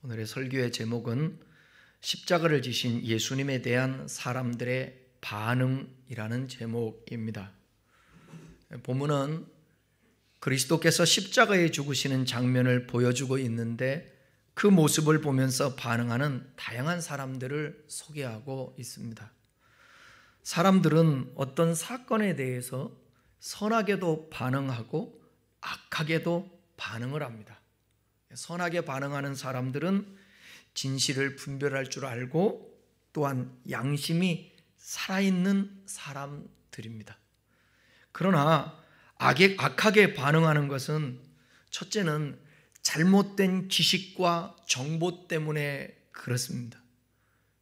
오늘의 설교의 제목은 십자가를 지신 예수님에 대한 사람들의 반응이라는 제목입니다. 본문은 그리스도께서 십자가에 죽으시는 장면을 보여주고 있는데 그 모습을 보면서 반응하는 다양한 사람들을 소개하고 있습니다. 사람들은 어떤 사건에 대해서 선하게도 반응하고 악하게도 반응을 합니다. 선하게 반응하는 사람들은 진실을 분별할 줄 알고 또한 양심이 살아있는 사람들입니다. 그러나 악하게 반응하는 것은 첫째는 잘못된 지식과 정보 때문에 그렇습니다.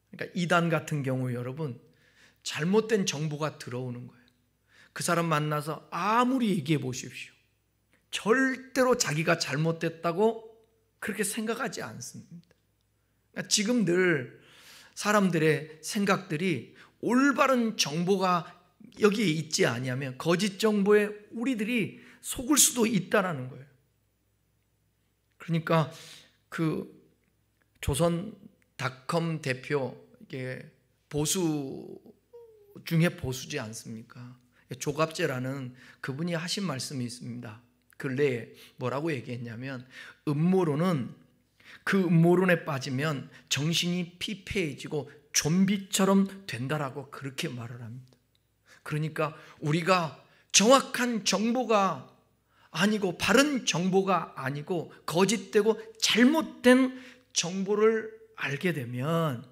그러니까 이단 같은 경우 여러분, 잘못된 정보가 들어오는 거예요. 그 사람 만나서 아무리 얘기해 보십시오, 절대로 자기가 잘못됐다고 그렇게 생각하지 않습니다. 그러니까 지금 늘 사람들의 생각들이 올바른 정보가 여기에 있지 아니하면 거짓 정보에 우리들이 속을 수도 있다라는 거예요. 그러니까 그 조선닷컴 대표, 이게 보수 중에 보수지 않습니까? 조갑재라는 그분이 하신 말씀이 있습니다. 근래에 뭐라고 얘기했냐면, 음모론은 그 음모론에 빠지면 정신이 피폐해지고 좀비처럼 된다라고 그렇게 말을 합니다. 그러니까 우리가 정확한 정보가 아니고 바른 정보가 아니고 거짓되고 잘못된 정보를 알게 되면,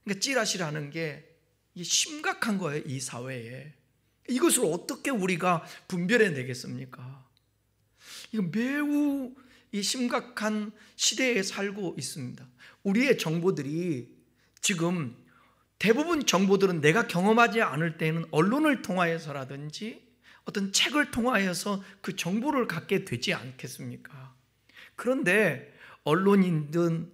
그러니까 찌라시라는 게 심각한 거예요. 이 사회에 이것을 어떻게 우리가 분별해 내겠습니까? 이거 매우 심각한 시대에 살고 있습니다. 우리의 정보들이 지금 대부분 정보들은 내가 경험하지 않을 때는 언론을 통하여서라든지 어떤 책을 통하여서 그 정보를 갖게 되지 않겠습니까? 그런데 언론이든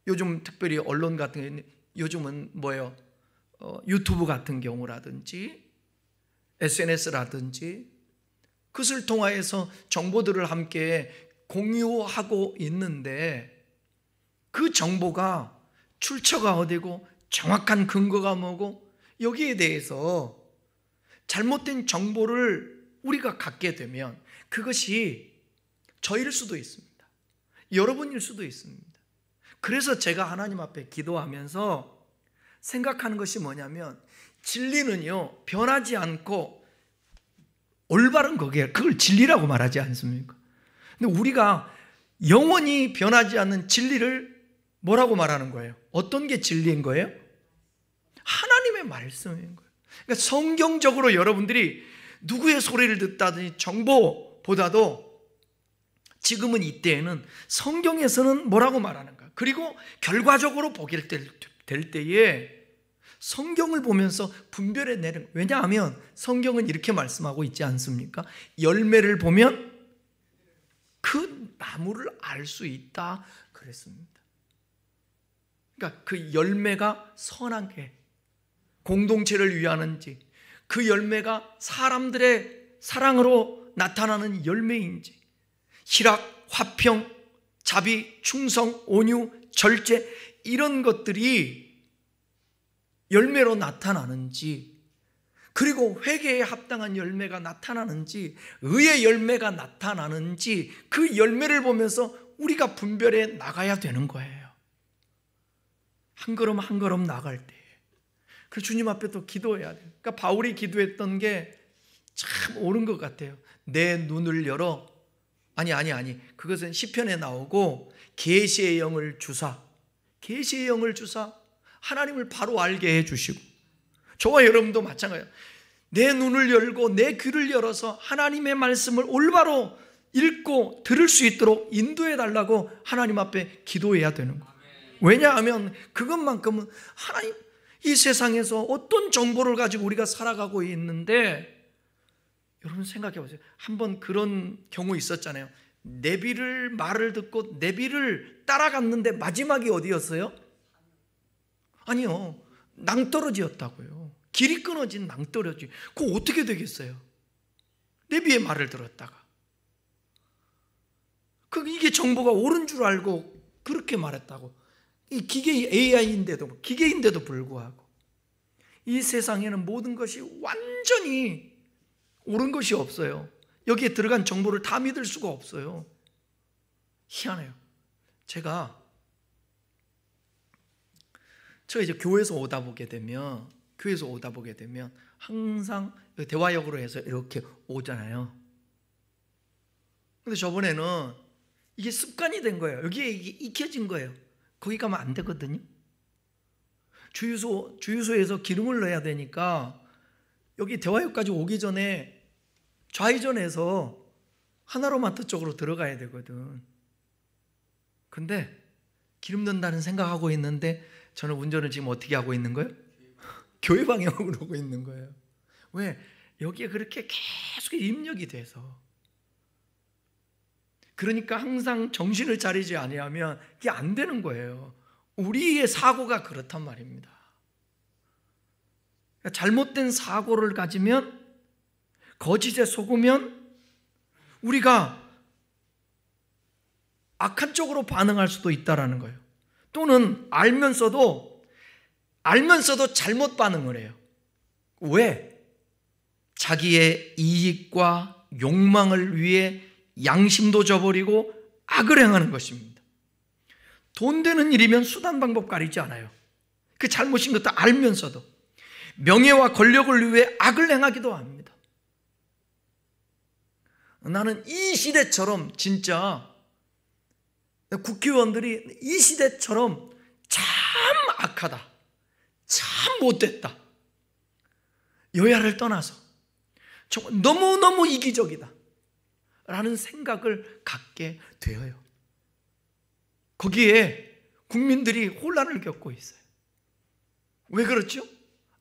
요즘 특별히 언론 같은 경우는 요즘은 뭐예요? 유튜브 같은 경우라든지 SNS라든지 그것을 통하여서 정보들을 함께 공유하고 있는데, 그 정보가 출처가 어디고 정확한 근거가 뭐고, 여기에 대해서 잘못된 정보를 우리가 갖게 되면 그것이 저일 수도 있습니다. 여러분일 수도 있습니다. 그래서 제가 하나님 앞에 기도하면서 생각하는 것이 뭐냐면, 진리는요 변하지 않고 올바른 거기에 그걸 진리라고 말하지 않습니까? 근데 우리가 영원히 변하지 않는 진리를 뭐라고 말하는 거예요? 어떤 게 진리인 거예요? 하나님의 말씀인 거예요. 그러니까 성경적으로 여러분들이 누구의 소리를 듣다든지 정보보다도 지금은 이때에는 성경에서는 뭐라고 말하는가, 그리고 결과적으로 보게 될 때에 성경을 보면서 분별해 내는, 왜냐하면 성경은 이렇게 말씀하고 있지 않습니까? 열매를 보면 그 나무를 알 수 있다 그랬습니다. 그러니까 그 열매가 선한 게 공동체를 위하는지, 그 열매가 사람들의 사랑으로 나타나는 열매인지, 희락, 화평, 자비, 충성, 온유, 절제, 이런 것들이 열매로 나타나는지, 그리고 회개에 합당한 열매가 나타나는지, 의의 열매가 나타나는지, 그 열매를 보면서 우리가 분별해 나가야 되는 거예요. 한 걸음 한 걸음 나갈 때. 그 주님 앞에 또 기도해야 돼요. 그러니까 바울이 기도했던 게 참 옳은 것 같아요. 내 눈을 열어, 아니 그것은 시편에 나오고, 계시의 영을 주사, 계시의 영을 주사 하나님을 바로 알게 해주시고, 저와 여러분도 마찬가지예요. 내 눈을 열고 내 귀를 열어서 하나님의 말씀을 올바로 읽고 들을 수 있도록 인도해 달라고 하나님 앞에 기도해야 되는 거예요. 왜냐하면 그것만큼은 하나님, 이 세상에서 어떤 정보를 가지고 우리가 살아가고 있는데, 여러분 생각해 보세요. 한번 그런 경우 있었잖아요. 내비를 말을 듣고 내비를 따라갔는데 마지막이 어디였어요? 아니요, 낭떠러지였다고요. 길이 끊어진 낭떠러지. 그거 어떻게 되겠어요? 내비의 말을 들었다가 이게 정보가 옳은 줄 알고 그렇게 말했다고. 이 기계 AI인데도, 기계인데도 불구하고 이 세상에는 모든 것이 완전히 옳은 것이 없어요. 여기에 들어간 정보를 다 믿을 수가 없어요. 희한해요. 제가 이제 교회에서 오다 보게 되면 항상 대화역으로 해서 이렇게 오잖아요. 근데 저번에는 이게 습관이 된 거예요. 여기에 이게 익혀진 거예요. 거기 가면 안 되거든요. 주유소에서 기름을 넣어야 되니까 여기 대화역까지 오기 전에 좌회전해서 하나로마트 쪽으로 들어가야 되거든. 근데 기름 넣는다는 생각하고 있는데 저는 운전을 지금 어떻게 하고 있는 거예요? 교회 방향으로 오고 있는 거예요. 왜? 여기에 그렇게 계속 입력이 돼서. 그러니까 항상 정신을 차리지 아니하면 이게 안 되는 거예요. 우리의 사고가 그렇단 말입니다. 잘못된 사고를 가지면, 거짓에 속으면 우리가 악한 쪽으로 반응할 수도 있다라는 거예요. 또는 알면서도 잘못 반응을 해요. 왜? 자기의 이익과 욕망을 위해 양심도 저버리고 악을 행하는 것입니다. 돈 되는 일이면 수단 방법 가리지 않아요. 그 잘못인 것도 알면서도 명예와 권력을 위해 악을 행하기도 합니다. 나는 이 시대처럼, 진짜 국회의원들이 이 시대처럼 참 악하다, 참 못됐다, 여야를 떠나서 너무너무 이기적이다 라는 생각을 갖게 되어요. 거기에 국민들이 혼란을 겪고 있어요. 왜 그렇죠?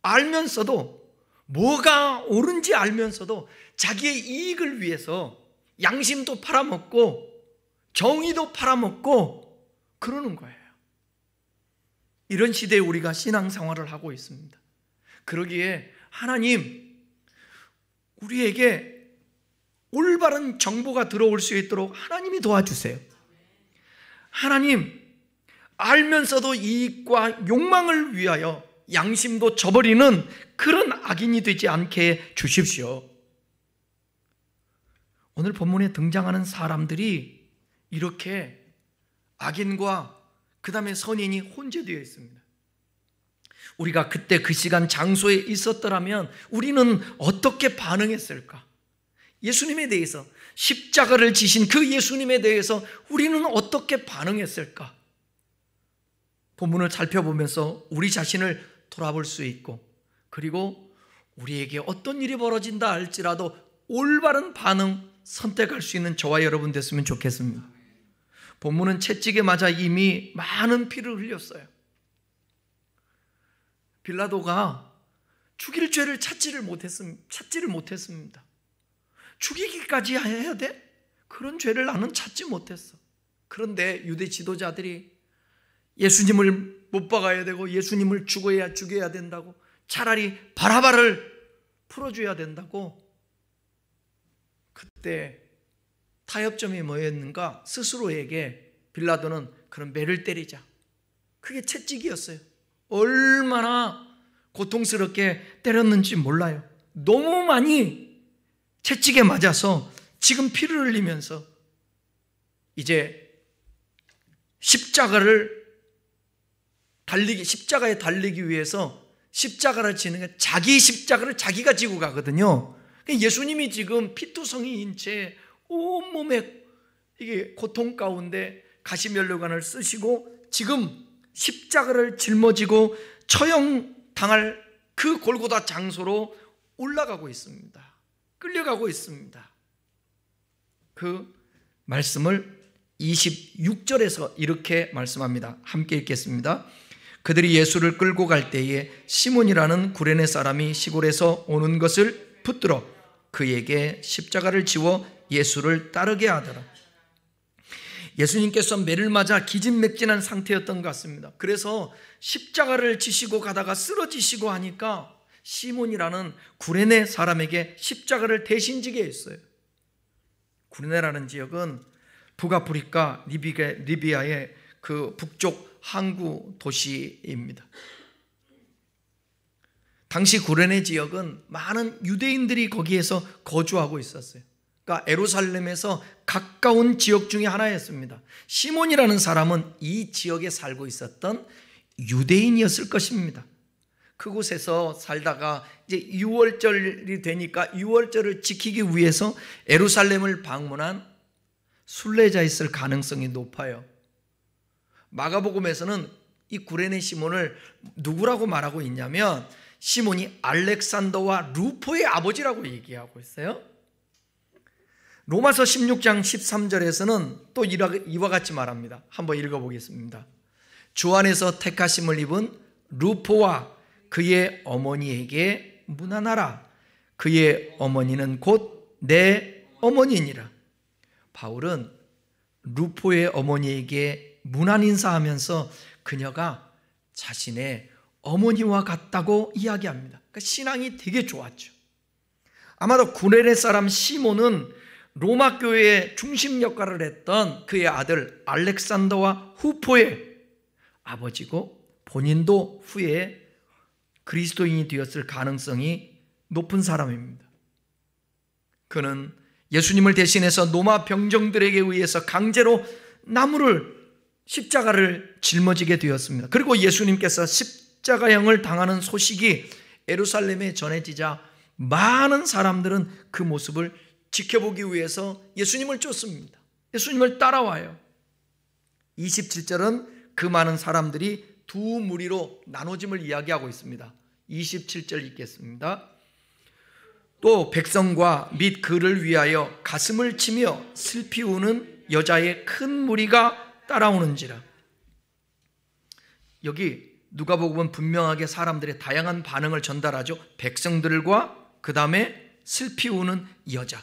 알면서도, 뭐가 옳은지 알면서도 자기의 이익을 위해서 양심도 팔아먹고 정의도 팔아먹고 그러는 거예요. 이런 시대에 우리가 신앙생활을 하고 있습니다. 그러기에 하나님, 우리에게 올바른 정보가 들어올 수 있도록 하나님이 도와주세요. 하나님, 알면서도 이익과 욕망을 위하여 양심도 저버리는 그런 악인이 되지 않게 해 주십시오. 오늘 본문에 등장하는 사람들이 이렇게 악인과 그 다음에 선인이 혼재되어 있습니다. 우리가 그때 그 시간 장소에 있었더라면 우리는 어떻게 반응했을까? 예수님에 대해서, 십자가를 지신 그 예수님에 대해서 우리는 어떻게 반응했을까? 본문을 살펴보면서 우리 자신을 돌아볼 수 있고, 그리고 우리에게 어떤 일이 벌어진다 할지라도 올바른 반응 선택할 수 있는 저와 여러분 됐으면 좋겠습니다. 본문은 채찍에 맞아 이미 많은 피를 흘렸어요. 빌라도가 죽일 죄를 찾지를 못했습니다. 죽이기까지 해야 돼? 그런 죄를 나는 찾지 못했어. 그런데 유대 지도자들이 예수님을 못 박아야 되고 예수님을 죽여야 된다고, 차라리 바라바를 풀어줘야 된다고, 그때 타협점이 뭐였는가? 스스로에게 빌라도는 그런 매를 때리자. 그게 채찍이었어요. 얼마나 고통스럽게 때렸는지 몰라요. 너무 많이 채찍에 맞아서 지금 피를 흘리면서 이제 십자가에 달리기 위해서 십자가를 지는 게, 자기 십자가를 자기가 지고 가거든요. 예수님이 지금 피투성이인 채 온몸에 이게 고통 가운데 가시면류관을 쓰시고 지금 십자가를 짊어지고 처형당할 그 골고다 장소로 올라가고 있습니다. 끌려가고 있습니다. 그 말씀을 26절에서 이렇게 말씀합니다. 함께 읽겠습니다. 그들이 예수를 끌고 갈 때에 시몬이라는 구레네 사람이 시골에서 오는 것을 붙들어 그에게 십자가를 지워 예수를 따르게 하더라. 예수님께서 매를 맞아 기진맥진한 상태였던 것 같습니다. 그래서 십자가를 지시고 가다가 쓰러지시고 하니까 시몬이라는 구레네 사람에게 십자가를 대신 지게 했어요. 구레네라는 지역은 북아프리카 리비아의 그 북쪽 항구 도시입니다. 당시 구레네 지역은 많은 유대인들이 거기에서 거주하고 있었어요. 그러니까 예루살렘에서 가까운 지역 중에 하나였습니다. 시몬이라는 사람은 이 지역에 살고 있었던 유대인이었을 것입니다. 그곳에서 살다가 이제 유월절이 되니까 유월절을 지키기 위해서 예루살렘을 방문한 순례자였을 가능성이 높아요. 마가복음에서는 이 구레네 시몬을 누구라고 말하고 있냐면 시몬이 알렉산더와 루포의 아버지라고 얘기하고 있어요. 로마서 16장 13절에서는 또 이와 같이 말합니다. 한번 읽어보겠습니다. 주 안에서 택하심을 입은 루포와 그의 어머니에게 문안하라. 그의 어머니는 곧 내 어머니니라. 바울은 루포의 어머니에게 문안 인사하면서 그녀가 자신의 어머니와 같다고 이야기합니다. 그러니까 신앙이 되게 좋았죠. 아마도 구레네 사람 시몬은 로마 교회의 중심 역할을 했던 그의 아들 알렉산더와 후포의 아버지고 본인도 후에 그리스도인이 되었을 가능성이 높은 사람입니다. 그는 예수님을 대신해서 로마 병정들에게 의해서 강제로 십자가를 짊어지게 되었습니다. 그리고 예수님께서 십자가형을 당하는 소식이 예루살렘에 전해지자 많은 사람들은 그 모습을 지켜보기 위해서 예수님을 쫓습니다. 예수님을 따라와요. 27절은 그 많은 사람들이 두 무리로 나눠짐을 이야기하고 있습니다. 27절 읽겠습니다. 또 백성과 및 그를 위하여 가슴을 치며 슬피 우는 여자의 큰 무리가 따라오는지라. 여기 누가복음은 분명하게 사람들의 다양한 반응을 전달하죠. 백성들과 그 다음에 슬피 우는 여자.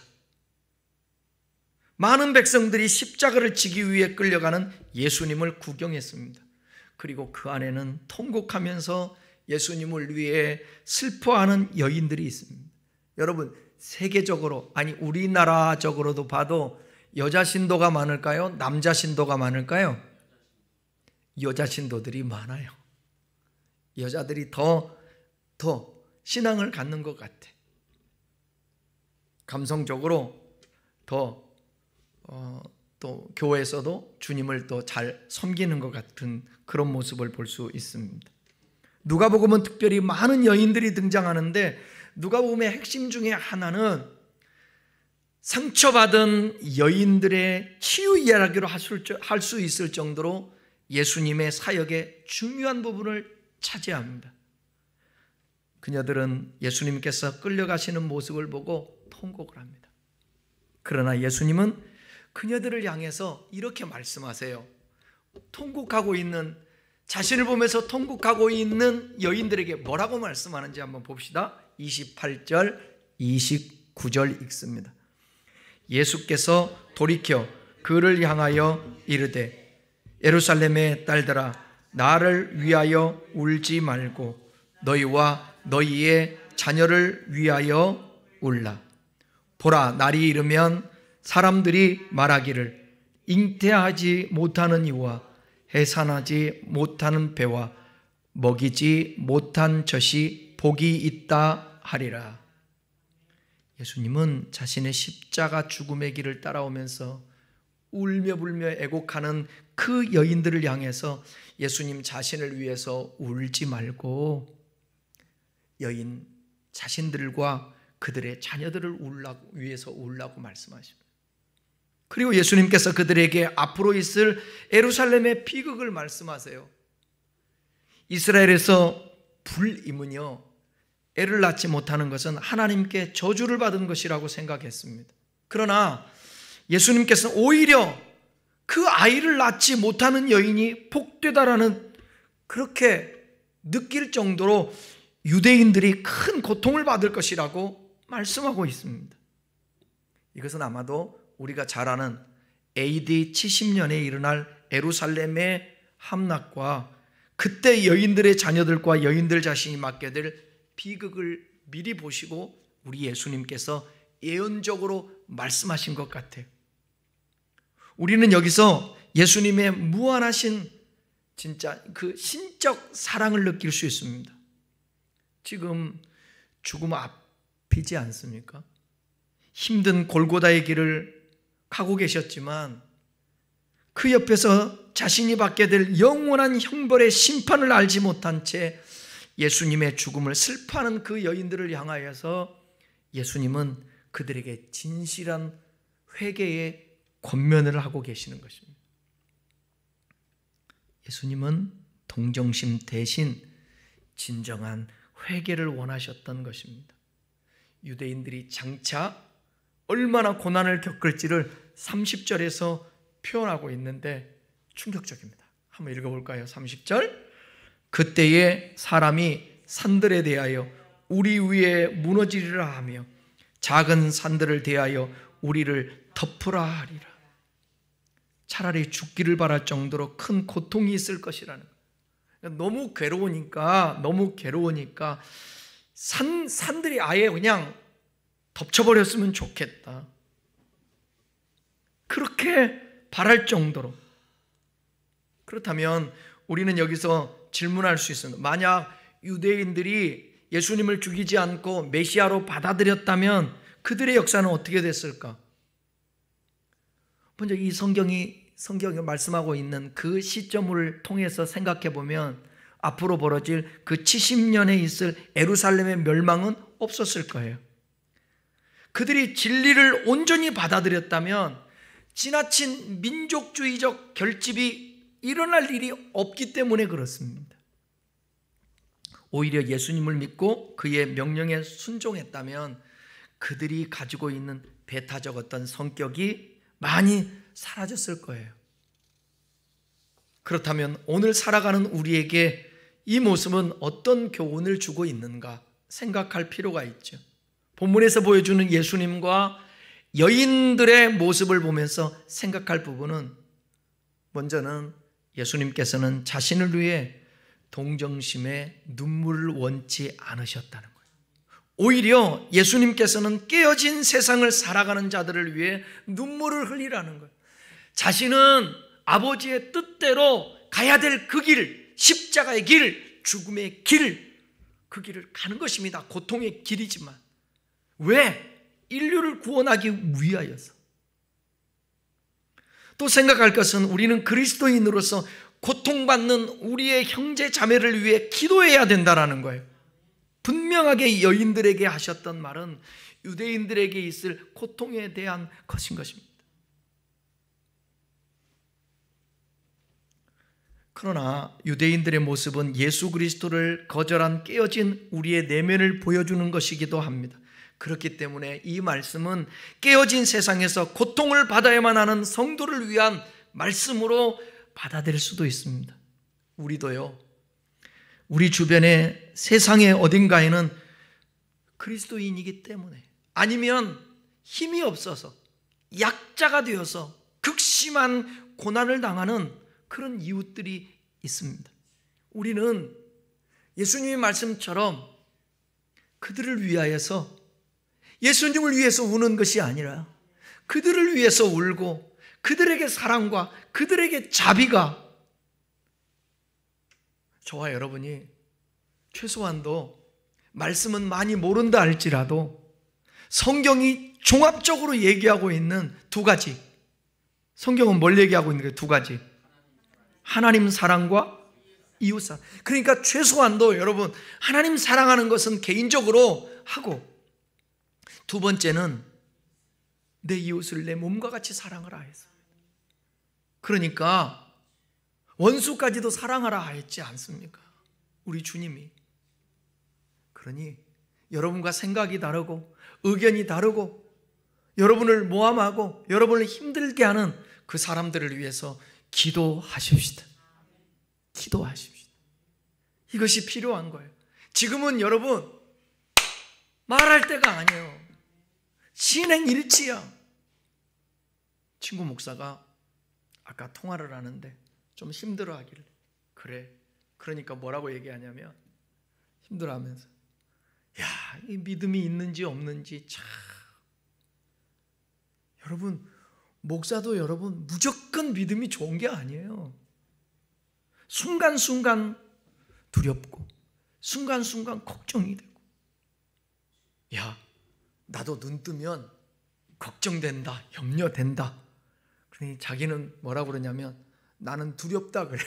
많은 백성들이 십자가를 지기 위해 끌려가는 예수님을 구경했습니다. 그리고 그 안에는 통곡하면서 예수님을 위해 슬퍼하는 여인들이 있습니다. 여러분, 세계적으로, 아니 우리나라적으로도 봐도 여자 신도가 많을까요? 남자 신도가 많을까요? 여자 신도들이 많아요. 여자들이 더 신앙을 갖는 것 같아. 감성적으로 또 교회에서도 주님을 더 잘 섬기는 것 같은 그런 모습을 볼 수 있습니다. 누가복음은 특별히 많은 여인들이 등장하는데 누가복음의 핵심 중에 하나는 상처받은 여인들의 치유 이야기로 할 수 있을 정도로 예수님의 사역의 중요한 부분을 차지합니다. 그녀들은 예수님께서 끌려가시는 모습을 보고 통곡을 합니다. 그러나 예수님은 그녀들을 향해서 이렇게 말씀하세요. 자신을 보면서 통곡하고 있는 여인들에게 뭐라고 말씀하는지 한번 봅시다. 28절, 29절 읽습니다. 예수께서 돌이켜 그를 향하여 이르되 예루살렘의 딸들아 나를 위하여 울지 말고 너희와 너희의 자녀를 위하여 울라. 보라, 날이 이르면 사람들이 말하기를 잉태하지 못하는 이와 해산하지 못하는 배와 먹이지 못한 젖이 복이 있다 하리라. 예수님은 자신의 십자가 죽음의 길을 따라오면서 울며 불며 애곡하는 그 여인들을 향해서 예수님 자신을 위해서 울지 말고 여인 자신들과 그들의 자녀들을 위해서 울라고 말씀하십니다. 그리고 예수님께서 그들에게 앞으로 있을 예루살렘의 비극을 말씀하세요. 이스라엘에서 불임은요, 애를 낳지 못하는 것은 하나님께 저주를 받은 것이라고 생각했습니다. 그러나 예수님께서는 오히려 그 아이를 낳지 못하는 여인이 복되다라는 그렇게 느낄 정도로 유대인들이 큰 고통을 받을 것이라고 말씀하고 있습니다. 이것은 아마도 우리가 잘 아는 AD 70년에 일어날 예루살렘의 함락과 그때 여인들의 자녀들과 여인들 자신이 맡게 될 비극을 미리 보시고 우리 예수님께서 예언적으로 말씀하신 것 같아요. 우리는 여기서 예수님의 무한하신 진짜 그 신적 사랑을 느낄 수 있습니다. 지금 죽음 앞이지 않습니까? 힘든 골고다의 길을 가고 계셨지만 그 옆에서 자신이 받게 될 영원한 형벌의 심판을 알지 못한 채 예수님의 죽음을 슬퍼하는 그 여인들을 향하여서 예수님은 그들에게 진실한 회개의 권면을 하고 계시는 것입니다. 예수님은 동정심 대신 진정한 회개를 원하셨던 것입니다. 유대인들이 장차 얼마나 고난을 겪을지를 30절에서 표현하고 있는데 충격적입니다. 한번 읽어볼까요? 30절. 그때에 사람이 산들에 대하여 우리 위에 무너지리라 하며 작은 산들을 대하여 우리를 덮으라 하리라. 차라리 죽기를 바랄 정도로 큰 고통이 있을 것이라는 거예요. 너무 괴로우니까 산들이 아예 그냥 덮쳐버렸으면 좋겠다. 그렇게 바랄 정도로. 그렇다면 우리는 여기서 질문할 수 있습니다. 만약 유대인들이 예수님을 죽이지 않고 메시아로 받아들였다면 그들의 역사는 어떻게 됐을까? 먼저 이 성경이 말씀하고 있는 그 시점을 통해서 생각해 보면 앞으로 벌어질 그 70년에 있을 예루살렘의 멸망은 없었을 거예요. 그들이 진리를 온전히 받아들였다면 지나친 민족주의적 결집이 일어날 일이 없기 때문에 그렇습니다. 오히려 예수님을 믿고 그의 명령에 순종했다면 그들이 가지고 있는 배타적 어떤 성격이 많이 사라졌을 거예요. 그렇다면 오늘 살아가는 우리에게 이 모습은 어떤 교훈을 주고 있는가 생각할 필요가 있죠. 본문에서 보여주는 예수님과 여인들의 모습을 보면서 생각할 부분은 먼저는 예수님께서는 자신을 위해 동정심의 눈물을 원치 않으셨다는 거예요. 오히려 예수님께서는 깨어진 세상을 살아가는 자들을 위해 눈물을 흘리라는 거예요. 자신은 아버지의 뜻대로 가야 될 그 길, 십자가의 길, 죽음의 길, 그 길을 가는 것입니다. 고통의 길이지만. 왜? 인류를 구원하기 위하여서. 또 생각할 것은 우리는 그리스도인으로서 고통받는 우리의 형제 자매를 위해 기도해야 된다는 거예요. 분명하게 여인들에게 하셨던 말은 유대인들에게 있을 고통에 대한 것인 것입니다. 그러나 유대인들의 모습은 예수 그리스도를 거절한 깨어진 우리의 내면을 보여주는 것이기도 합니다. 그렇기 때문에 이 말씀은 깨어진 세상에서 고통을 받아야만 하는 성도를 위한 말씀으로 받아들일 수도 있습니다. 우리도요, 우리 주변의 세상의 어딘가에는 그리스도인이기 때문에 아니면 힘이 없어서 약자가 되어서 극심한 고난을 당하는 그런 이웃들이 있습니다. 우리는 예수님의 말씀처럼 그들을 위하여서 예수님을 위해서 우는 것이 아니라 그들을 위해서 울고 그들에게 사랑과 그들에게 자비가, 저와 여러분이 최소한도 말씀은 많이 모른다 할지라도 성경이 종합적으로 얘기하고 있는 두 가지, 성경은 뭘 얘기하고 있는 거예요? 두 가지. 하나님 사랑과 이웃 사랑. 그러니까 최소한도 여러분 하나님 사랑하는 것은 개인적으로 하고, 두 번째는 내 이웃을 내 몸과 같이 사랑하라 했습니다. 그러니까 원수까지도 사랑하라 했지 않습니까? 우리 주님이. 그러니 여러분과 생각이 다르고 의견이 다르고 여러분을 모함하고 여러분을 힘들게 하는 그 사람들을 위해서 기도하십시다. 기도하십시다. 이것이 필요한 거예요. 지금은 여러분 말할 때가 아니에요. 진행일치야. 친구 목사가 아까 통화를 하는데 좀 힘들어하길래, 그래, 그러니까 뭐라고 얘기하냐면 힘들어하면서, 야, 이 믿음이 있는지 없는지 참. 여러분, 목사도 여러분 무조건 믿음이 좋은 게 아니에요. 순간순간 두렵고 순간순간 걱정이 되고, 야, 나도 눈 뜨면 걱정된다, 염려된다. 그러니 자기는 뭐라고 그러냐면 나는 두렵다 그래.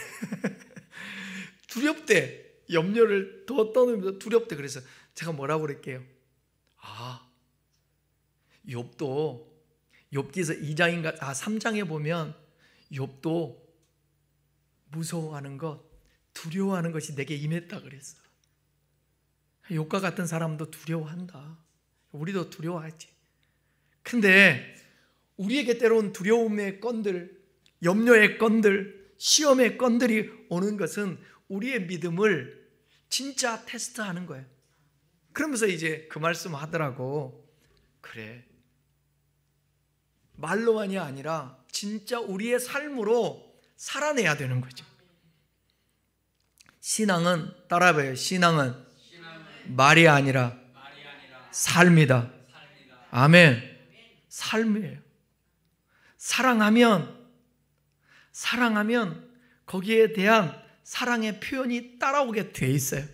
두렵대. 염려를 더 떠누면서 두렵대. 그래서 제가 뭐라고 그럴게요. 욥도 욥기서 3장에 보면 욥도 무서워하는 것, 두려워하는 것이 내게 임했다 그랬어. 욥과 같은 사람도 두려워한다. 우리도 두려워하지. 근데 우리에게 때로는 두려움의 건들, 염려의 건들, 시험의 건들이 오는 것은 우리의 믿음을 진짜 테스트하는 거예요. 그러면서 이제 그 말씀 하더라고. 그래, 말로만이 아니라 진짜 우리의 삶으로 살아내야 되는 거죠. 신앙은, 따라해봐요. 신앙은 말이 아니라 삶이다. 아멘. 삶이에요. 사랑하면 거기에 대한 사랑의 표현이 따라오게 돼 있어요.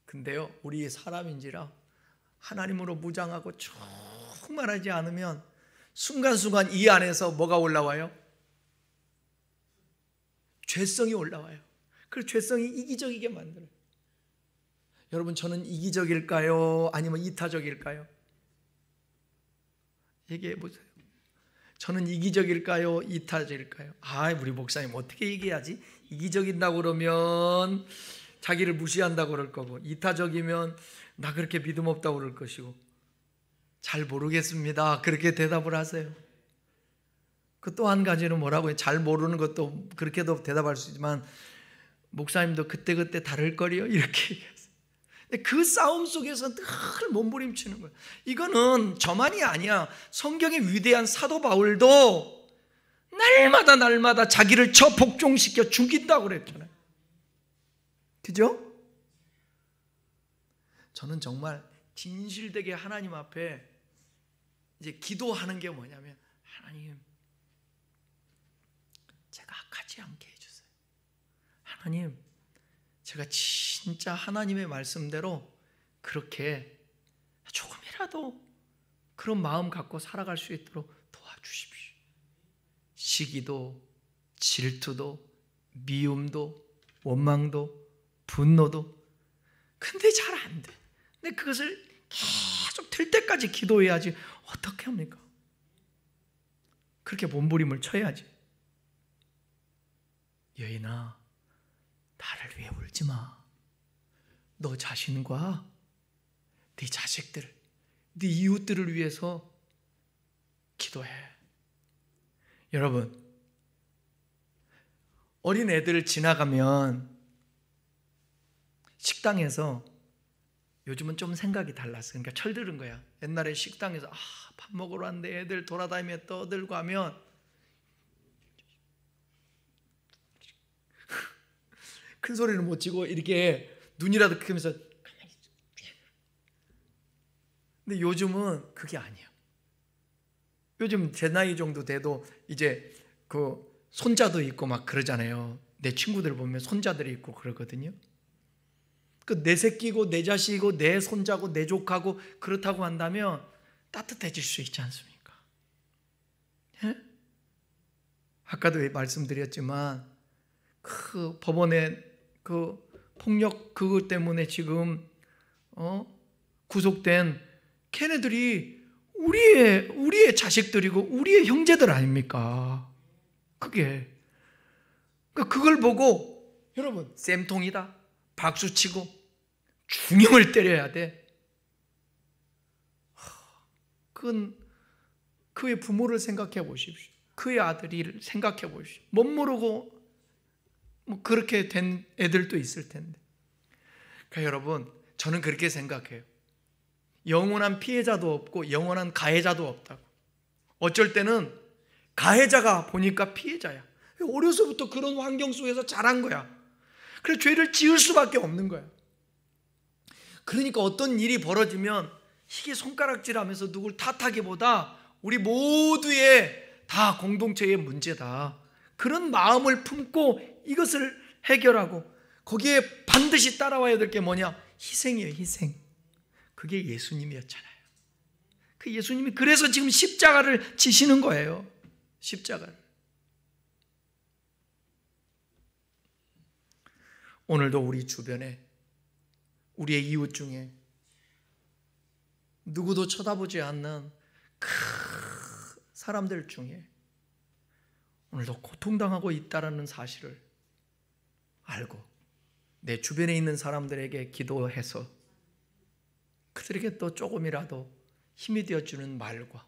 근데요, 우리 사람인지라 하나님으로 무장하고 충만하지 않으면 순간순간 이 안에서 뭐가 올라와요? 죄성이 올라와요. 그 죄성이 이기적이게 만들어요. 여러분, 저는 이기적일까요? 아니면 이타적일까요? 얘기해 보세요. 저는 이기적일까요? 이타적일까요? 우리 목사님 어떻게 얘기하지? 이기적인다고 그러면 자기를 무시한다고 그럴 거고, 이타적이면 나 그렇게 믿음 없다고 그럴 것이고. 잘 모르겠습니다. 그렇게 대답을 하세요. 그 또 한 가지는 뭐라고 해요? 잘 모르는 것도 그렇게도 대답할 수 있지만, 목사님도 그때그때 다를 거리요, 이렇게 얘기하세요. 그 싸움 속에서 늘 몸부림치는 거예요. 이거는 저만이 아니야. 성경의 위대한 사도 바울도 날마다 자기를 복종시켜 죽인다고 그랬잖아요. 그죠? 저는 정말 진실되게 하나님 앞에 이제 기도하는 게 뭐냐면, 하나님, 제가 악하지 않게 해주세요. 하나님, 제가 진짜 하나님의 말씀대로 그렇게 조금이라도 그런 마음 갖고 살아갈 수 있도록 도와주십시오. 시기도, 질투도, 미움도, 원망도, 분노도. 근데 잘 안 돼. 근데 그것을 계속 될 때까지 기도해야지. 어떻게 합니까? 그렇게 몸부림을 쳐야지. 여인아, 나를 위해 울지 마. 너 자신과 네 자식들, 네 이웃들을 위해서 기도해. 여러분, 어린 애들 지나가면 식당에서, 요즘은 좀 생각이 달랐어. 그러니까 철들은 거야. 옛날에 식당에서 밥 먹으러 왔는데 애들 돌아다니며 떠들고 하면 큰 소리는 못 치고 이렇게 눈이라도 크면서 가만히 있어. 근데 요즘은 그게 아니야. 요즘 제 나이 정도 돼도 이제 그 손자도 있고 막 그러잖아요. 내 친구들 보면 손자들이 있고 그러거든요. 그 내 새끼고 내 자식이고 내 손자고 내 조카고 그렇다고 한다면 따뜻해질 수 있지 않습니까? 예? 아까도 말씀드렸지만 그 법원에 그 폭력 그것 때문에 지금 구속된 걔네들이 우리의 자식들이고 우리의 형제들 아닙니까? 그게 그걸 보고 여러분 쌤통이다 박수치고 중형을 때려야 돼. 그건 그의 부모를 생각해 보십시오. 그의 아들을 생각해 보십시오. 못 모르고 뭐 그렇게 된 애들도 있을 텐데. 그러니까 여러분, 저는 그렇게 생각해요. 영원한 피해자도 없고 영원한 가해자도 없다고. 어쩔 때는 가해자가 보니까 피해자야. 어려서부터 그런 환경 속에서 자란 거야. 그래서 죄를 지을 수밖에 없는 거야. 그러니까 어떤 일이 벌어지면 이게 손가락질하면서 누굴 탓하기보다 우리 모두의 다 공동체의 문제다. 그런 마음을 품고 이것을 해결하고 거기에 반드시 따라와야 될 게 뭐냐? 희생이에요. 희생. 그게 예수님이었잖아요. 그 예수님이 그래서 지금 십자가를 지시는 거예요. 십자가를. 오늘도 우리 주변에 우리의 이웃 중에 누구도 쳐다보지 않는 그 사람들 중에 오늘도 고통당하고 있다는 사실을 알고 내 주변에 있는 사람들에게 기도해서 그들에게 또 조금이라도 힘이 되어주는 말과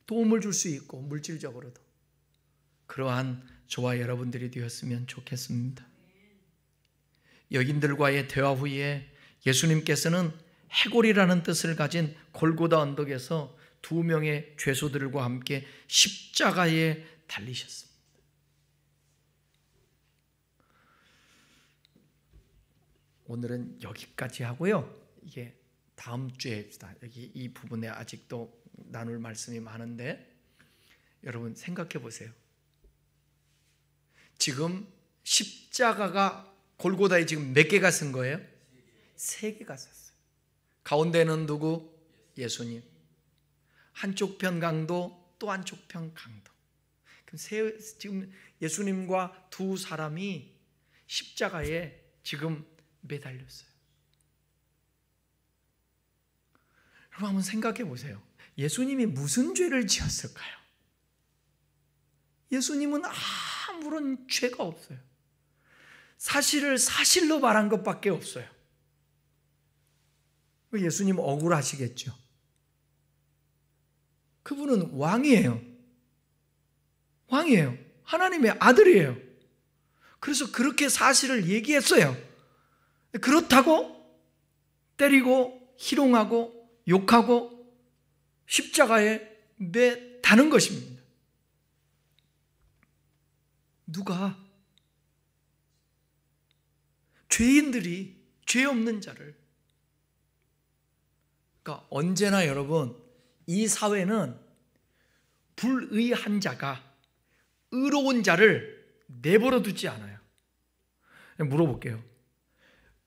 도움을 줄 수 있고 물질적으로도 그러한 저와 여러분들이 되었으면 좋겠습니다. 여인들과의 대화 후에 예수님께서는 해골이라는 뜻을 가진 골고다 언덕에서 2명의 죄수들과 함께 십자가에 달리셨습니다. 오늘은 여기까지 하고요. 이게 다음 주에 여기 이 부분에 아직도 나눌 말씀이 많은데 여러분 생각해 보세요. 지금 십자가가 골고다에 지금 몇 개가 쓴 거예요? 3개가 썼어요. 가운데는 누구? 예수님. 한쪽 편 강도, 또 한쪽 편 강도. 지금 예수님과 2 사람이 십자가에 지금 매달렸어요. 여러분 한번 생각해 보세요. 예수님이 무슨 죄를 지었을까요? 예수님은 아무런 죄가 없어요. 사실을 사실로 말한 것밖에 없어요. 예수님 억울하시겠죠. 그분은 왕이에요. 왕이에요. 하나님의 아들이에요. 그래서 그렇게 사실을 얘기했어요. 그렇다고 때리고 희롱하고 욕하고 십자가에 매다는 것입니다. 누가? 죄인들이 죄 없는 자를. 그러니까 언제나 여러분 이 사회는 불의한 자가 의로운 자를 내버려 두지 않아요. 물어볼게요.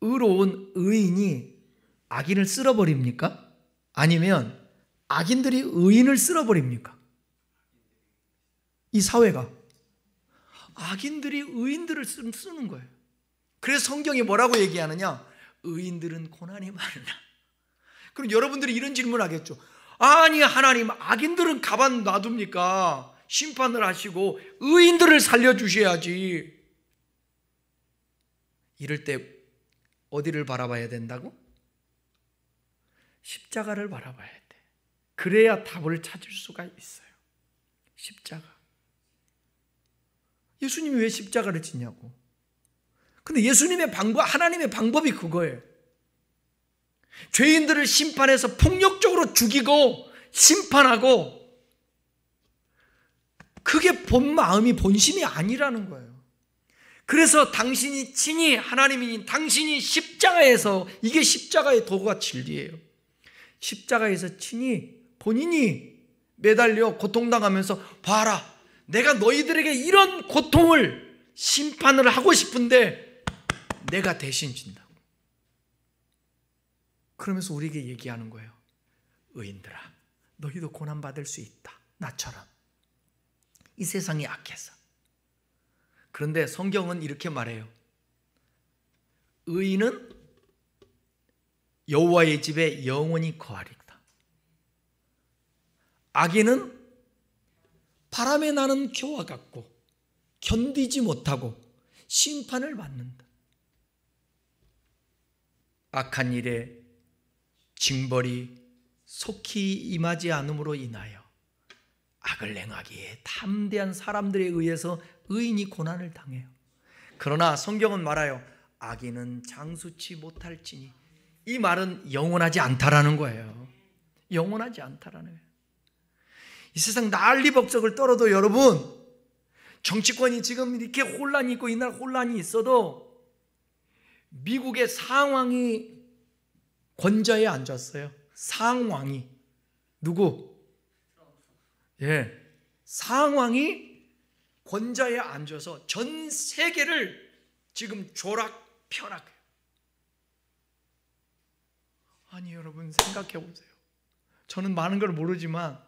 의로운 의인이 악인을 쓸어버립니까? 아니면 악인들이 의인을 쓸어버립니까? 이 사회가 악인들이 의인들을 쓰는 거예요. 그래서 성경이 뭐라고 얘기하느냐? 의인들은 고난이 많으나. 그럼 여러분들이 이런 질문을 하겠죠. 아니 하나님, 악인들은 가만 놔둡니까? 심판을 하시고 의인들을 살려주셔야지. 이럴 때 어디를 바라봐야 된다고? 십자가를 바라봐야 돼. 그래야 답을 찾을 수가 있어요. 십자가. 예수님이 왜 십자가를 지냐고. 근데 예수님의 방법, 하나님의 방법이 그거예요. 죄인들을 심판해서 폭력적으로 죽이고 심판하고, 그게 본 마음이 본심이 아니라는 거예요. 그래서 당신이 친히 하나님이니 당신이 십자가에서, 이게 십자가의 도가 진리예요. 십자가에서 친히 본인이 매달려 고통당하면서, 봐라, 내가 너희들에게 이런 고통을 심판을 하고 싶은데 내가 대신 진다고. 그러면서 우리에게 얘기하는 거예요. 의인들아, 너희도 고난받을 수 있다. 나처럼. 이 세상이 악해서. 그런데 성경은 이렇게 말해요. 의인은 여호와의 집에 영원히 거하리다. 악인은 바람에 나는 겨와 같고 견디지 못하고 심판을 받는다. 악한 일에 징벌이 속히 임하지 않음으로 인하여 악을 행하기에 담대한 사람들에 의해서 의인이 고난을 당해요. 그러나 성경은 말하여 악인은 장수치 못할지니, 이 말은 영원하지 않다라는 거예요. 영원하지 않다라는 거예요. 이 세상 난리법석을 떨어도 여러분, 정치권이 지금 이렇게 혼란이 있고 이날 혼란이 있어도 미국의 상왕이 권좌에 앉았어요. 상왕이. 누구? 예, 상왕이 권좌에 앉아서 전 세계를 지금 조락펴락해요. 아니 여러분 생각해 보세요. 저는 많은 걸 모르지만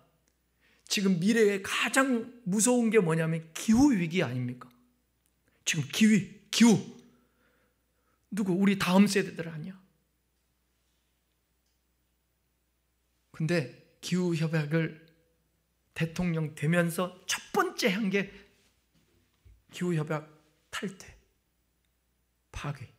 지금 미래에 가장 무서운 게 뭐냐면 기후위기 아닙니까? 지금 기후 누구? 우리 다음 세대들 아니야? 근데 기후협약을 대통령 되면서 첫 번째 한 게 기후협약 탈퇴, 파괴.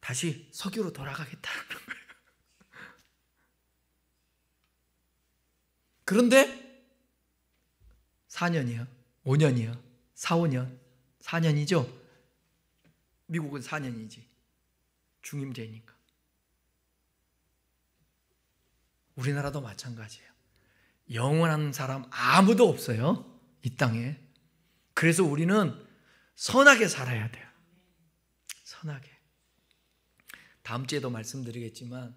다시 석유로 돌아가겠다는 거예요. 그런데 4년이야, 5년이야, 4, 5년, 4년이죠? 미국은 4년이지. 중임제니까. 우리나라도 마찬가지예요. 영원한 사람 아무도 없어요. 이 땅에. 그래서 우리는 선하게 살아야 돼요. 선하게. 다음 주에도 말씀드리겠지만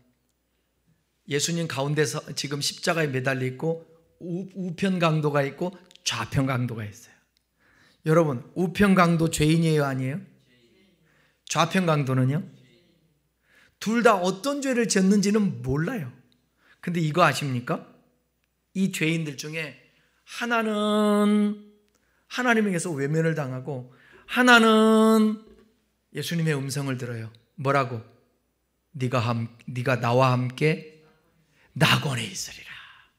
예수님 가운데서 지금 십자가에 매달려 있고 우편 강도가 있고 좌편 강도가 있어요. 여러분 우편 강도 죄인이에요 아니에요? 좌편 강도는요? 둘 다 어떤 죄를 지었는지는 몰라요. 근데 이거 아십니까? 이 죄인들 중에 하나는 하나님에게서 외면을 당하고 하나는 예수님의 음성을 들어요. 뭐라고? 네가 나와 함께 낙원에 있으리라.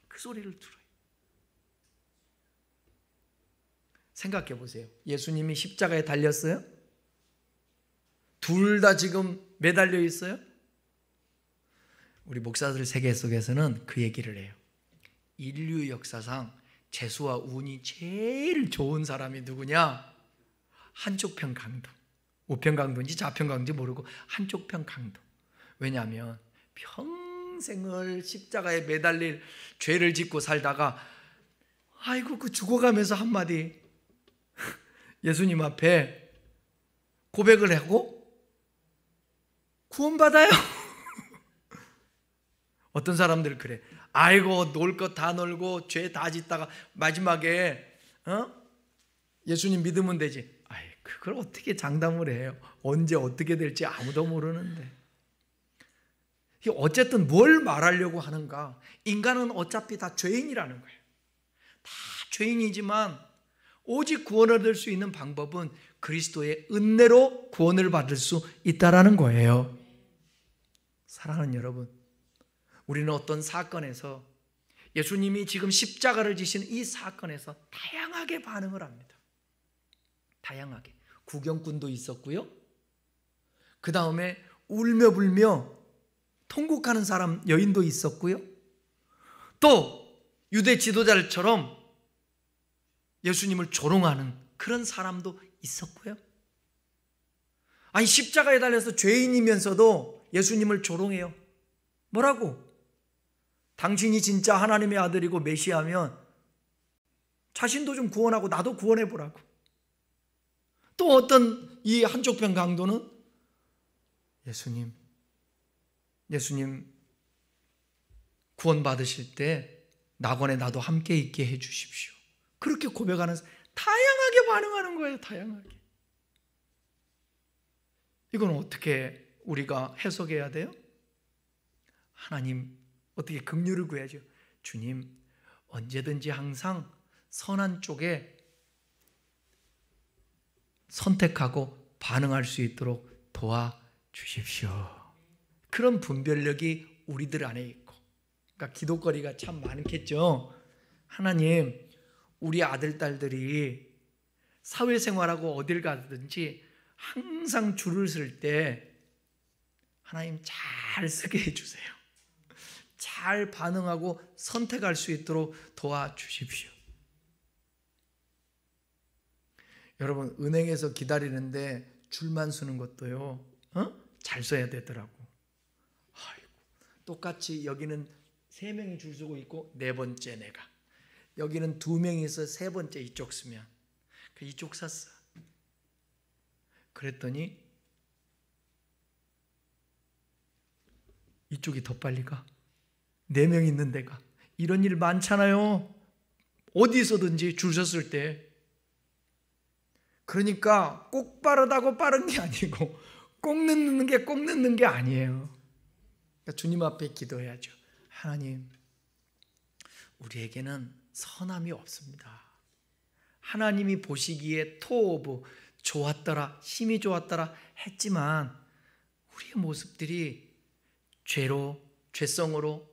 그 소리를 들어요. 생각해 보세요. 예수님이 십자가에 달렸어요? 둘 다 지금 매달려 있어요? 우리 목사들 세계 속에서는 그 얘기를 해요. 인류 역사상 재수와 운이 제일 좋은 사람이 누구냐? 한쪽 편 강도. 우편 강도인지 좌편 강도인지 모르고 한쪽 편 강도. 왜냐하면 평생을 십자가에 매달릴 죄를 짓고 살다가 아이고 그 죽어가면서 한마디 예수님 앞에 고백을 하고 구원받아요. 어떤 사람들 그래. 아이고 놀 것 다 놀고 죄 다 짓다가 마지막에 예수님 믿으면 되지. 아이 그걸 어떻게 장담을 해요? 언제 어떻게 될지 아무도 모르는데. 어쨌든 뭘 말하려고 하는가? 인간은 어차피 다 죄인이라는 거예요. 다 죄인이지만 오직 구원을 얻을 수 있는 방법은 그리스도의 은혜로 구원을 받을 수 있다라는 거예요. 사랑하는 여러분, 우리는 어떤 사건에서 예수님이 지금 십자가를 지신 이 사건에서 다양하게 반응을 합니다. 다양하게. 구경꾼도 있었고요. 그 다음에 울며 불며 통곡하는 사람 여인도 있었고요. 또 유대 지도자들처럼 예수님을 조롱하는 그런 사람도 있었고요. 아니 십자가에 달려서 죄인이면서도 예수님을 조롱해요. 뭐라고? 당신이 진짜 하나님의 아들이고 메시아면 자신도 좀 구원하고 나도 구원해 보라고. 또 어떤 이 한쪽 편 강도는 예수님 구원 받으실 때 낙원에 나도 함께 있게 해 주십시오. 그렇게 고백하는, 다양하게 반응하는 거예요. 다양하게. 이건 어떻게 우리가 해석해야 돼요? 하나님 어떻게 긍휼을 구해야죠. 주님 언제든지 항상 선한 쪽에 선택하고 반응할 수 있도록 도와주십시오. 그런 분별력이 우리들 안에 있고, 그러니까 기도거리가 참 많겠죠. 하나님, 우리 아들, 딸들이 사회생활하고 어딜 가든지 항상 줄을 설 때 하나님 잘 서게 해주세요. 잘 반응하고 선택할 수 있도록 도와주십시오. 여러분, 은행에서 기다리는데 줄만 서는 것도요, 잘 서야 되더라고. 아이고, 똑같이 여기는 3명이 줄 서고 있고 4번째 내가, 여기는 2명이 있어 3번째 이쪽 서면 이쪽 섰어. 그랬더니 이쪽이 더 빨리 가. 4명 있는 데가. 이런 일 많잖아요. 어디서든지 줄 섰을 때. 그러니까 꼭 빠르다고 빠른 게 아니고 꼭 늦는 게 꼭 늦는 게 아니에요. 그러니까 주님 앞에 기도해야죠. 하나님, 우리에게는 선함이 없습니다. 하나님이 보시기에 토오브, 좋았더라, 힘이 좋았더라 했지만 우리의 모습들이 죄로, 죄성으로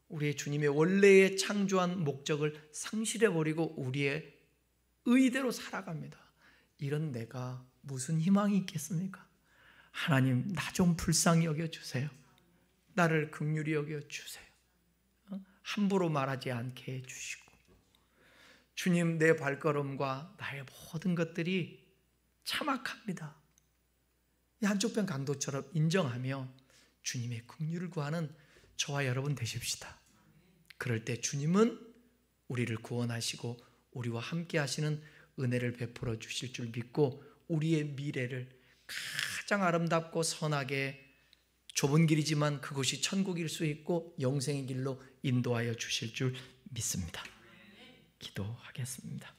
우리의 주님의 원래의 창조한 목적을 상실해버리고 우리의 의대로 살아갑니다. 이런 내가 무슨 희망이 있겠습니까? 하나님, 나 좀 불쌍히 여겨주세요. 나를 긍휼히 여겨주세요. 함부로 말하지 않게 해주시고, 주님, 내 발걸음과 나의 모든 것들이 참악합니다. 한쪽 편 강도처럼 인정하며 주님의 긍휼을 구하는 저와 여러분 되십시다. 그럴 때 주님은 우리를 구원하시고 우리와 함께 하시는 은혜를 베풀어 주실 줄 믿고 우리의 미래를 가장 아름답고 선하게, 좁은 길이지만 그곳이 천국일 수 있고 영생의 길로 인도하여 주실 줄 믿습니다. 기도하겠습니다.